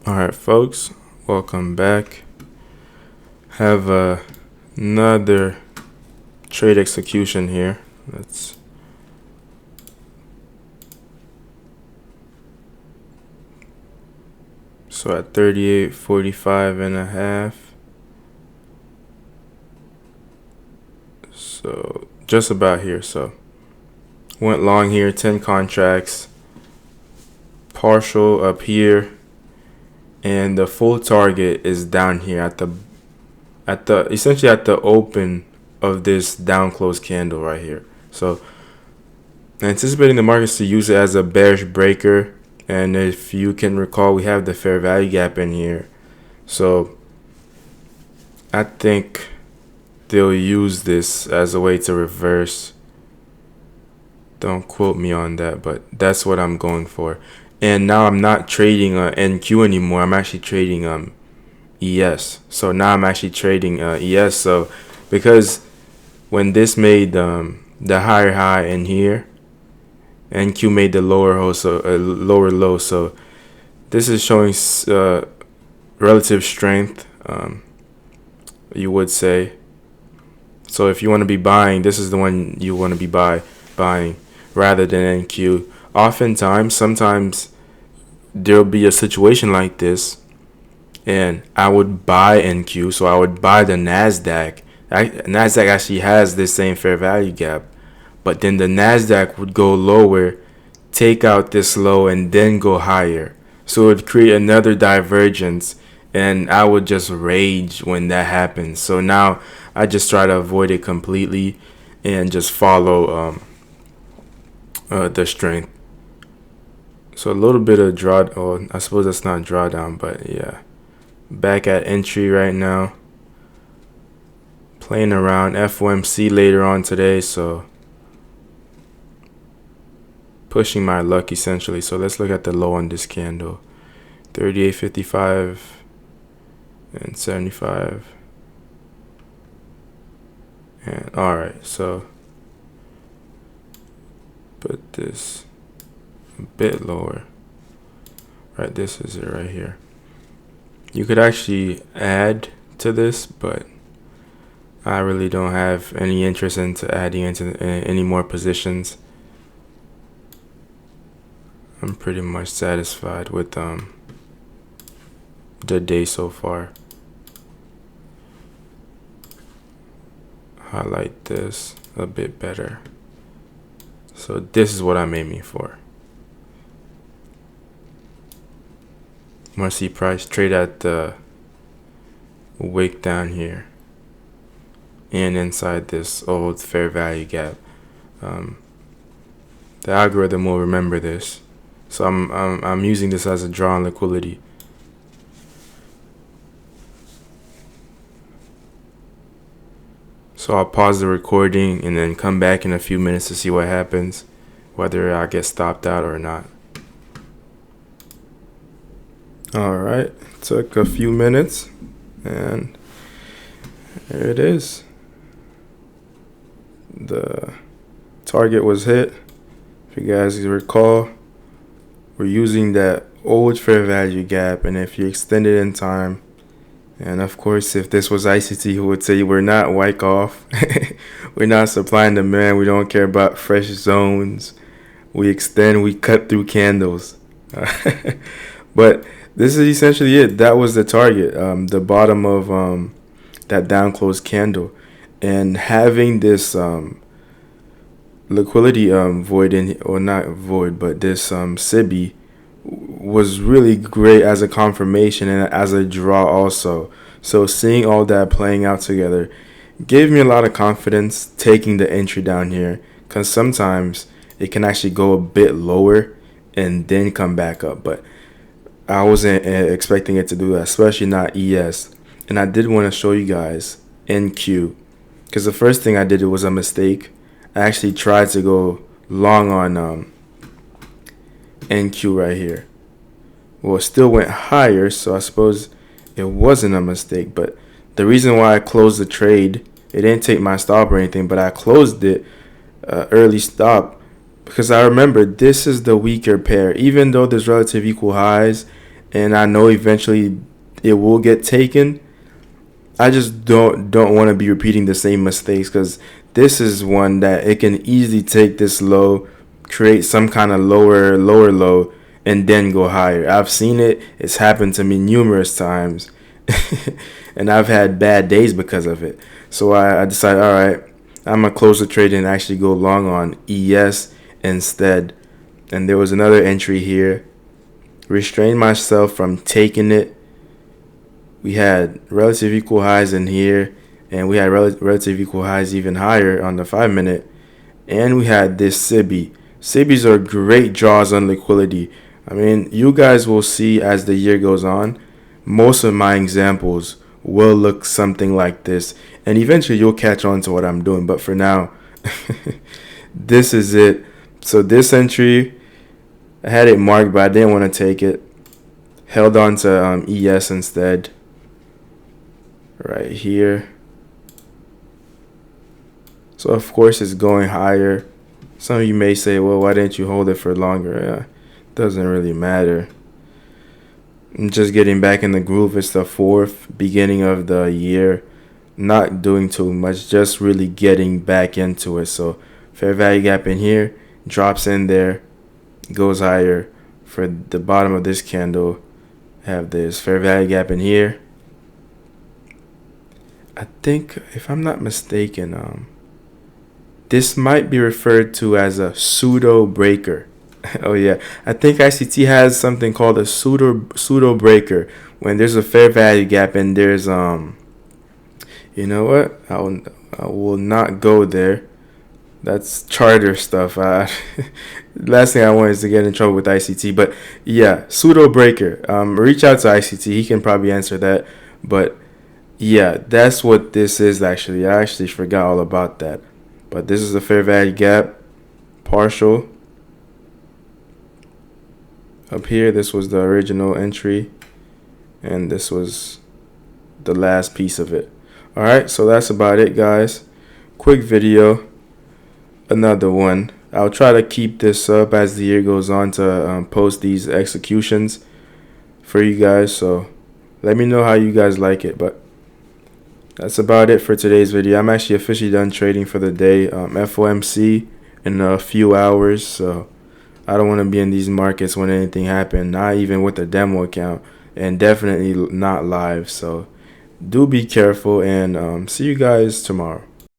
All right, folks, welcome back. Have another trade execution here. Let's so at 38.45 and a half. So just about here. So went long here, 10 contracts, partial up here, and the full target is down here at the essentially at the open of this down close candle right here. So anticipating the markets to use it as a bearish breaker, and if you can recall, we have the fair value gap in here. So I think they'll use this as a way to reverse. Don't quote me on that, but that's what I'm going for. And now I'm not trading NQ anymore. I'm actually trading ES. So now I'm actually trading ES. So because when this made the higher high in here, NQ made the lower low. So this is showing relative strength, you would say. So if you want to be buying, this is the one you want to be buying rather than NQ. Sometimes there'll be a situation like this, and I would buy NQ. So I would buy the Nasdaq. Nasdaq actually has this same fair value gap, but then the Nasdaq would go lower, take out this low, and then go higher. So it would create another divergence, and I would just rage when that happens. So now I just try to avoid it completely and just follow the strength. So a little bit of I suppose that's not drawdown, but yeah. Back at entry right now. Playing around FOMC later on today, so pushing my luck essentially. So let's look at the low on this candle. 38.55 and 75. And alright, so put this a bit lower. Right, this is it right here. You could actually add to this, but I really don't have any interest into adding into any more positions. I'm pretty much satisfied with the day so far. Highlight this a bit better. So this is what I'm aiming for. Want to see price trade at the wick down here and inside this old fair value gap. The algorithm will remember this, so I'm using this as a draw on liquidity. So I'll pause the recording and then come back in a few minutes to see what happens, whether I get stopped out or not. Alright, took a few minutes, and there it is. The target was hit. If you guys recall, we're using that old fair value gap, and if you extend it in time, and of course, if this was ICT, who would say we're not Wyckoff, we're not supplying demand, we don't care about fresh zones, we extend, we cut through candles. But this is essentially it. That was the target, the bottom of that down close candle, and having this liquidity void or not void, but this SIBI was really great as a confirmation and as a draw also. So seeing all that playing out together gave me a lot of confidence taking the entry down here, because sometimes it can actually go a bit lower and then come back up, but I wasn't expecting it to do that, especially not ES. And I did want to show you guys NQ, because the first thing I did was a mistake. I actually tried to go long on NQ right here. Well, it still went higher, so I suppose it wasn't a mistake. But the reason why I closed the trade, it didn't take my stop or anything, but I closed it early stop because I remember this is the weaker pair. Even though there's relative equal highs, and I know eventually it will get taken. I just don't want to be repeating the same mistakes, because this is one that it can easily take this low, create some kind of lower low, and then go higher. I've seen it. It's happened to me numerous times, and I've had bad days because of it. So I decided, all right, I'm gonna close the trade and actually go long on ES instead. And there was another entry here. Restrain myself from taking it. We had relative equal highs in here, and we had relative equal highs even higher on the 5-minute. And we had this SIBI. SIBIs are great draws on liquidity. I mean, you guys will see as the year goes on, most of my examples will look something like this. And eventually you'll catch on to what I'm doing. But for now, this is it. So this entry, I had it marked, but I didn't want to take it. Held on to ES instead. Right here. So of course it's going higher. Some of you may say, well, why didn't you hold it for longer? Doesn't really matter. I'm just getting back in the groove. It's the 4th beginning of the year. Not doing too much, just really getting back into it. So fair value gap in here, drops in there, goes higher. For the bottom of this candle, have this fair value gap in here. I think, if I'm not mistaken, this might be referred to as a pseudo breaker. Oh yeah, I think ICT has something called a pseudo breaker, when there's a fair value gap and there's you know what? I will not go there. That's charter stuff. Last thing I want is to get in trouble with ICT. But yeah, pseudo breaker. Reach out to ICT. He can probably answer that. But yeah, that's what this is actually. I actually forgot all about that. But this is the fair value gap, partial. Up here, this was the original entry, and this was the last piece of it. Alright, so that's about it, guys. Quick video. Another one. I'll try to keep this up as the year goes on to post these executions for you guys. So let me know how you guys like it. But that's about it for today's video. I'm actually officially done trading for the day. FOMC in a few hours. So I don't want to be in these markets when anything happens. Not even with the demo account. And definitely not live. So do be careful, and see you guys tomorrow.